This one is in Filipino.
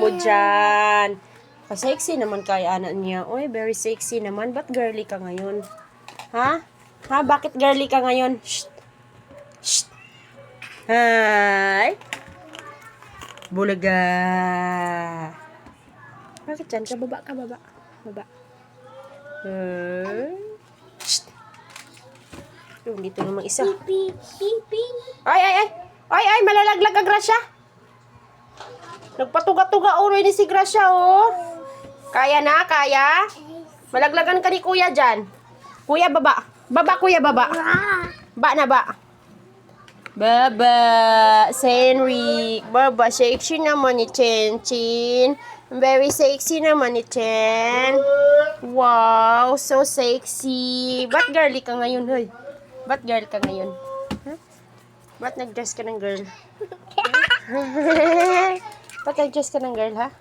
mo dyan? Sexy naman kay anak niya. Uy, very sexy naman. Ba't girly ka ngayon? Ha? Ha? Bakit girly ka ngayon? Shh. Shh. Hi. Bulaga. Bakit dyan? Baba ka, baba. Baba. Shh. Yung dito namang isa. Ay, ay, ay. Ay, ay, malalaglag ka, Gracia. Nagpatuga-tuga ulo ni si Gracia, oh. Kaya na, kaya? Malaglagan ka ni kuya dyan. Kuya, baba. Baba, kuya, baba. Ba na ba? Baba. Senric. Baba, sexy naman ni Chen. Very sexy naman ni Chen. Wow, so sexy. Ba't girly ka ngayon, hoy? Ba't girl ka ngayon? Huh? Ba't nag-dress ka ng girl? Ba't nag-dress ka ng girl, ha?